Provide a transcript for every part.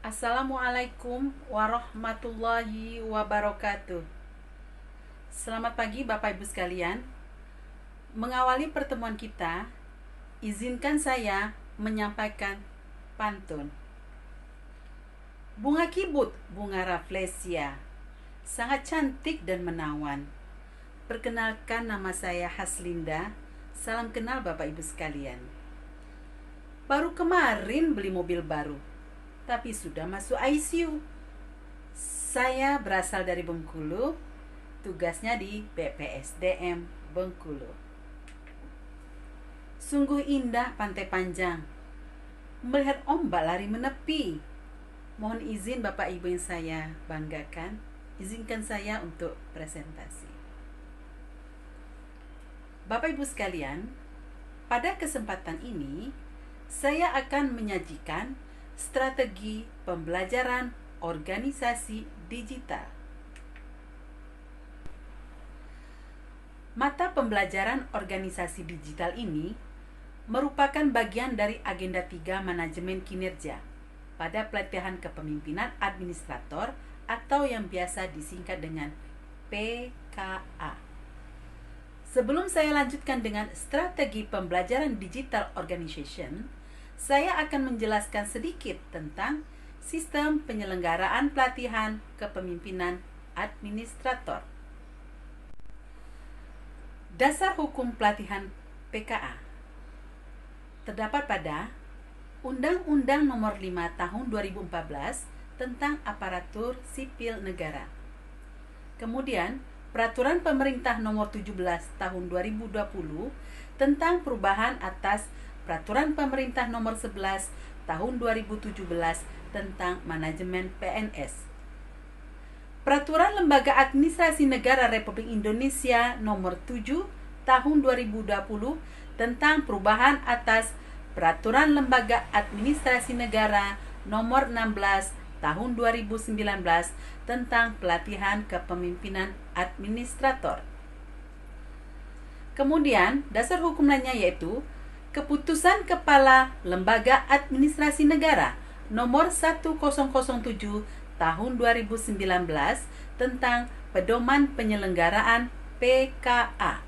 Assalamualaikum warahmatullahi wabarakatuh. Selamat pagi Bapak Ibu sekalian. Mengawali pertemuan kita, izinkan saya menyampaikan pantun. Bunga kibut, bunga rafflesia, sangat cantik dan menawan. Perkenalkan, nama saya Haslinda. Salam kenal Bapak Ibu sekalian. Baru kemarin beli mobil baru, tapi sudah masuk ICU. Saya berasal dari Bengkulu, tugasnya di BPSDM Bengkulu. Sungguh indah pantai Panjang, melihat ombak lari menepi. Mohon izin Bapak Ibu yang saya banggakan, izinkan saya untuk presentasi. Bapak Ibu sekalian, pada kesempatan ini saya akan menyajikan strategi pembelajaran organisasi digital. Mata pembelajaran organisasi digital ini merupakan bagian dari agenda 3 manajemen kinerja pada pelatihan kepemimpinan administrator atau yang biasa disingkat dengan PKA. Sebelum saya lanjutkan dengan strategi pembelajaran digital organization, saya akan menjelaskan sedikit tentang sistem penyelenggaraan pelatihan kepemimpinan administrator. Dasar hukum pelatihan PKA terdapat pada Undang-Undang Nomor 5 Tahun 2014 tentang Aparatur Sipil Negara. Kemudian, Peraturan Pemerintah Nomor 17 Tahun 2020 tentang perubahan atas Peraturan Pemerintah Nomor 11 Tahun 2017 tentang manajemen PNS. Peraturan Lembaga Administrasi Negara Republik Indonesia Nomor 7 Tahun 2020 tentang perubahan atas Peraturan Lembaga Administrasi Negara Nomor 16 Tahun 2019 tentang pelatihan kepemimpinan administrator. Kemudian, dasar hukum lainnya yaitu Keputusan Kepala Lembaga Administrasi Negara Nomor 1007 Tahun 2019 tentang pedoman penyelenggaraan PKA.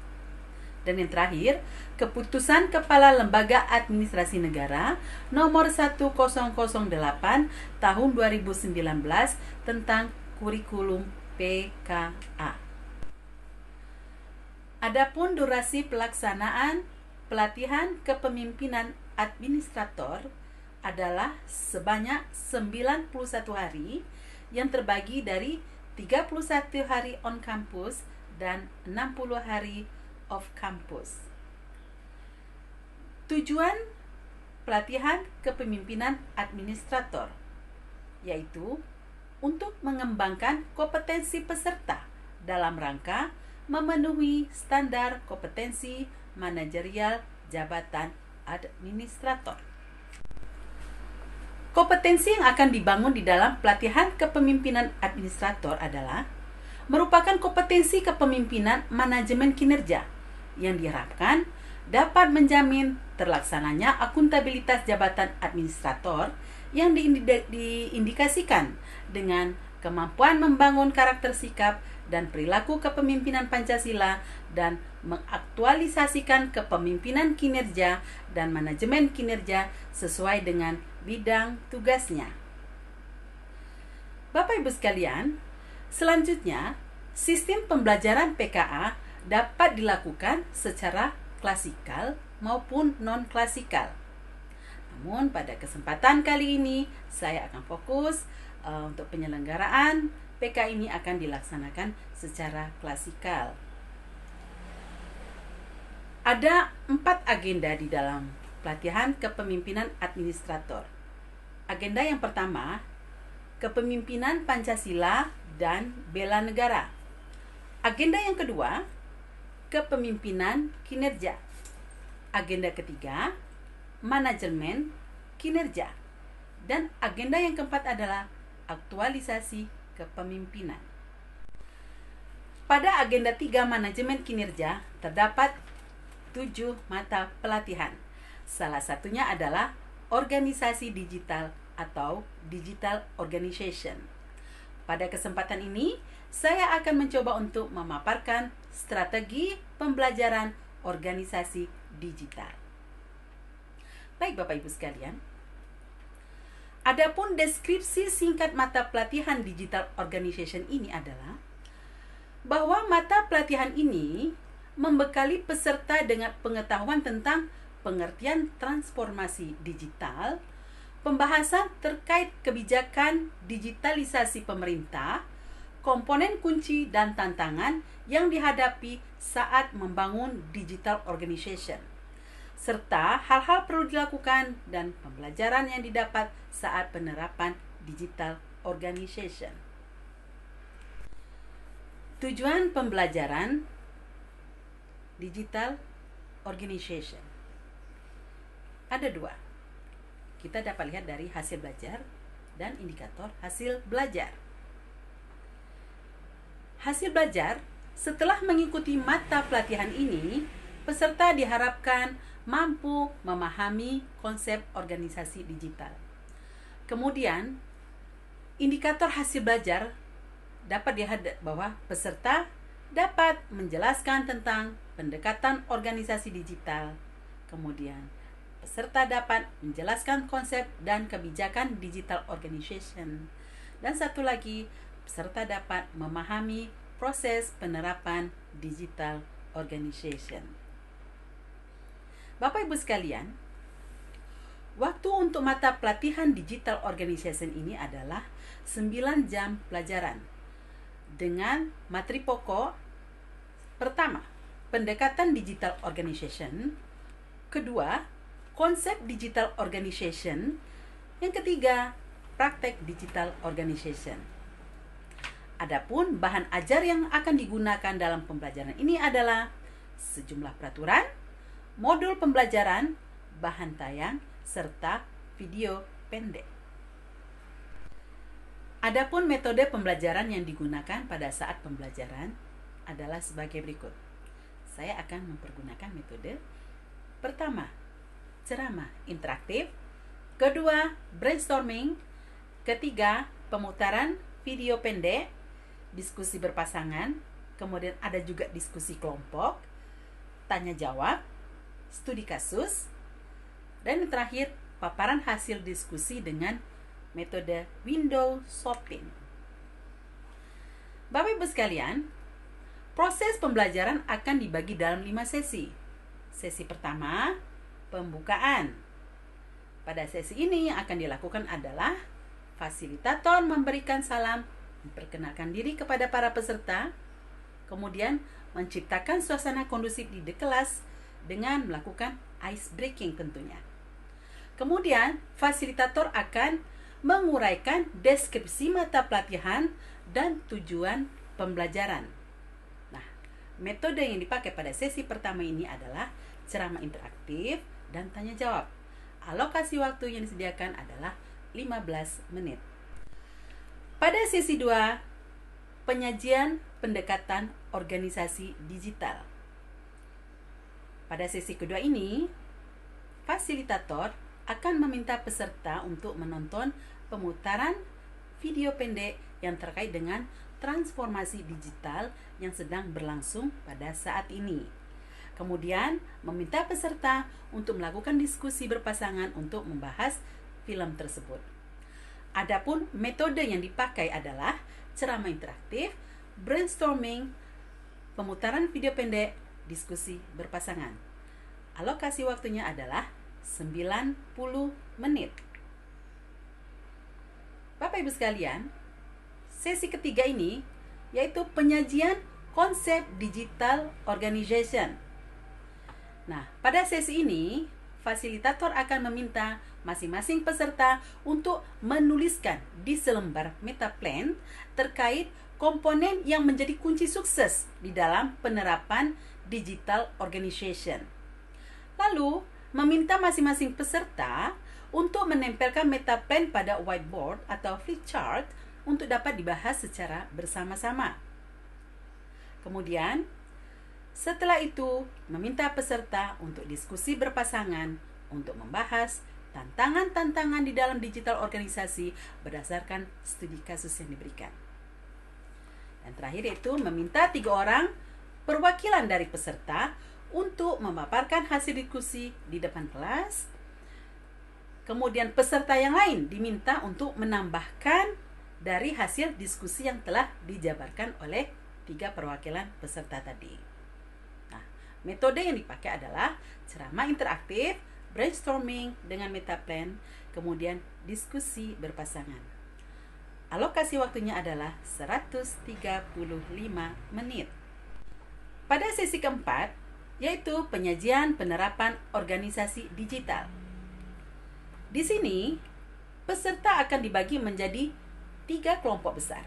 Dan yang terakhir, Keputusan Kepala Lembaga Administrasi Negara Nomor 1008 Tahun 2019 tentang kurikulum PKA. Adapun durasi pelaksanaan pelatihan kepemimpinan administrator adalah sebanyak 91 hari yang terbagi dari 31 hari on campus dan 60 hari off campus. Tujuan pelatihan kepemimpinan administrator yaitu untuk mengembangkan kompetensi peserta dalam rangka memenuhi standar kompetensi manajerial jabatan administrator. Kompetensi yang akan dibangun di dalam pelatihan kepemimpinan administrator adalah merupakan kompetensi kepemimpinan manajemen kinerja yang diharapkan dapat menjamin terlaksananya akuntabilitas jabatan administrator yang diindikasikan dengan kemampuan membangun karakter sikap dan perilaku kepemimpinan Pancasila dan mengaktualisasikan kepemimpinan kinerja dan manajemen kinerja sesuai dengan bidang tugasnya. Bapak Ibu sekalian, selanjutnya sistem pembelajaran PKA dapat dilakukan secara klasikal maupun non-klasikal. Namun pada kesempatan kali ini saya akan fokus untuk penyelenggaraan PK ini akan dilaksanakan secara klasikal. Ada 4 agenda di dalam pelatihan kepemimpinan administrator. Agenda yang pertama, kepemimpinan Pancasila dan bela negara. Agenda yang kedua, kepemimpinan kinerja. Agenda ketiga, manajemen kinerja. Dan agenda yang keempat adalah aktualisasi kepemimpinan. Pada agenda 3 manajemen kinerja terdapat 7 mata pelatihan. Salah satunya adalah organisasi digital atau Digital Organization. Pada kesempatan ini, saya akan mencoba untuk memaparkan strategi pembelajaran organisasi digital. Baik Bapak Ibu sekalian, adapun deskripsi singkat mata pelatihan Digital Organization ini adalah bahwa mata pelatihan ini membekali peserta dengan pengetahuan tentang pengertian transformasi digital, pembahasan terkait kebijakan digitalisasi pemerintah, komponen kunci dan tantangan yang dihadapi saat membangun digital organization, serta hal-hal perlu dilakukan dan pembelajaran yang didapat saat penerapan digital organization. Tujuan pembelajaran digital organization ada dua. Kita dapat lihat dari hasil belajar dan indikator hasil belajar. Hasil belajar, setelah mengikuti mata pelatihan ini, peserta diharapkan mampu memahami konsep organisasi digital. Kemudian, indikator hasil belajar dapat dilihat bahwa peserta dapat menjelaskan tentang pendekatan organisasi digital. Kemudian, peserta dapat menjelaskan konsep dan kebijakan digital organization. Dan satu lagi, peserta dapat memahami proses penerapan digital organization. Bapak Ibu sekalian, waktu untuk mata pelatihan digital organization ini adalah 9 jam pelajaran dengan materi pokok. Pertama, pendekatan digital organization. Kedua, konsep digital organization. Yang ketiga, praktek digital organization. Adapun bahan ajar yang akan digunakan dalam pembelajaran ini adalah sejumlah peraturan, modul pembelajaran, bahan tayang, serta video pendek. Adapun metode pembelajaran yang digunakan pada saat pembelajaran adalah sebagai berikut. Saya akan mempergunakan metode pertama, ceramah interaktif, kedua, brainstorming, ketiga, pemutaran video pendek, diskusi berpasangan, kemudian ada juga diskusi kelompok, tanya jawab, studi kasus, dan yang terakhir, paparan hasil diskusi dengan metode window shopping. Bapak Ibu sekalian, proses pembelajaran akan dibagi dalam 5 sesi. Sesi pertama, pembukaan. Pada sesi ini yang akan dilakukan adalah fasilitator memberikan salam, memperkenalkan diri kepada para peserta, kemudian menciptakan suasana kondusif di kelas dengan melakukan ice breaking tentunya. Kemudian, fasilitator akan menguraikan deskripsi mata pelatihan dan tujuan pembelajaran. Nah, metode yang dipakai pada sesi pertama ini adalah ceramah interaktif dan tanya jawab. Alokasi waktu yang disediakan adalah 15 menit. Pada sesi 2, penyajian pendekatan organisasi digital. Pada sesi kedua ini, fasilitator akan meminta peserta untuk menonton pemutaran video pendek yang terkait dengan transformasi digital yang sedang berlangsung pada saat ini. Kemudian, meminta peserta untuk melakukan diskusi berpasangan untuk membahas film tersebut. Adapun metode yang dipakai adalah ceramah interaktif, brainstorming, pemutaran video pendek, diskusi berpasangan. Alokasi waktunya adalah 90 menit. Bapak Ibu sekalian, sesi ketiga ini yaitu penyajian konsep digital organization. Nah, pada sesi ini fasilitator akan meminta masing-masing peserta untuk menuliskan di selembar metaplan terkait komponen yang menjadi kunci sukses di dalam penerapan digital organization. Lalu, meminta masing-masing peserta untuk menempelkan metaplan pada whiteboard atau flipchart untuk dapat dibahas secara bersama-sama. Kemudian, setelah itu meminta peserta untuk diskusi berpasangan untuk membahas tantangan-tantangan di dalam digital organisasi berdasarkan studi kasus yang diberikan. Dan terakhir yaitu meminta 3 orang perwakilan dari peserta untuk memaparkan hasil diskusi di depan kelas. Kemudian peserta yang lain diminta untuk menambahkan dari hasil diskusi yang telah dijabarkan oleh 3 perwakilan peserta tadi. Nah, metode yang dipakai adalah ceramah interaktif, brainstorming dengan metaplan, kemudian diskusi berpasangan. Alokasi waktunya adalah 135 menit. Pada sesi keempat, yaitu penyajian penerapan organisasi digital. Di sini, peserta akan dibagi menjadi 3 kelompok besar.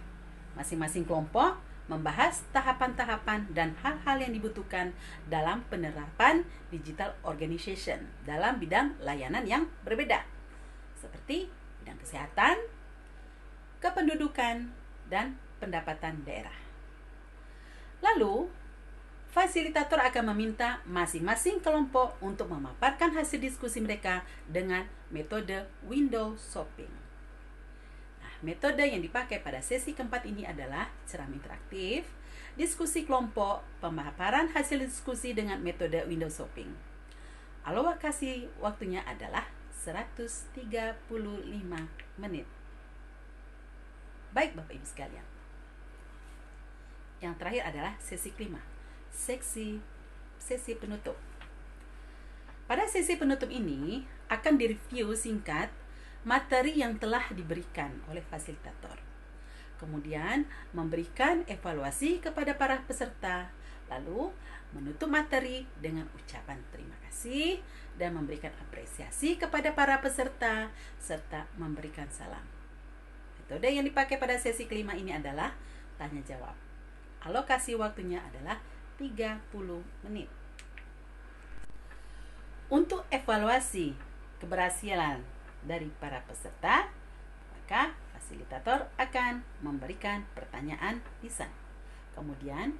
Masing-masing kelompok membahas tahapan-tahapan dan hal-hal yang dibutuhkan dalam penerapan digital organization dalam bidang layanan yang berbeda, seperti bidang kesehatan, kependudukan, dan pendapatan daerah. Lalu, fasilitator akan meminta masing-masing kelompok untuk memaparkan hasil diskusi mereka dengan metode window shopping. Nah, metode yang dipakai pada sesi keempat ini adalah ceramah interaktif, diskusi kelompok, pemaparan hasil diskusi dengan metode window shopping. Alokasi waktunya adalah 135 menit. Baik Bapak Ibu sekalian. Yang terakhir adalah sesi kelima. Sesi penutup. Pada sesi penutup ini akan direview singkat materi yang telah diberikan oleh fasilitator. Kemudian memberikan evaluasi kepada para peserta, lalu menutup materi dengan ucapan terima kasih dan memberikan apresiasi kepada para peserta serta memberikan salam. Metode yang dipakai pada sesi kelima ini adalah tanya jawab. Alokasi waktunya adalah 30 menit. Untuk evaluasi keberhasilan dari para peserta, maka fasilitator akan memberikan pertanyaan lisan. Kemudian,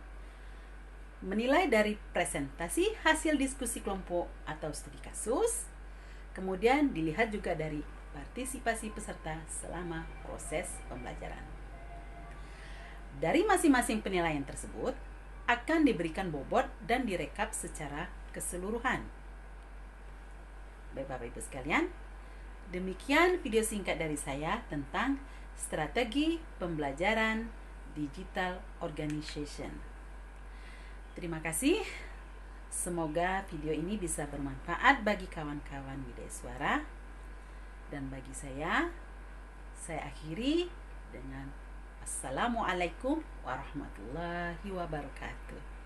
menilai dari presentasi hasil diskusi kelompok atau studi kasus. Kemudian dilihat juga dari partisipasi peserta selama proses pembelajaran. Dari masing-masing penilaian tersebut, akan diberikan bobot dan direkap secara keseluruhan. Baik Bapak Ibu sekalian, demikian video singkat dari saya tentang strategi pembelajaran digital organization. Terima kasih. Semoga video ini bisa bermanfaat bagi kawan-kawan Widya Suara. Dan bagi saya akhiri dengan Assalamualaikum warahmatullahi wabarakatuh.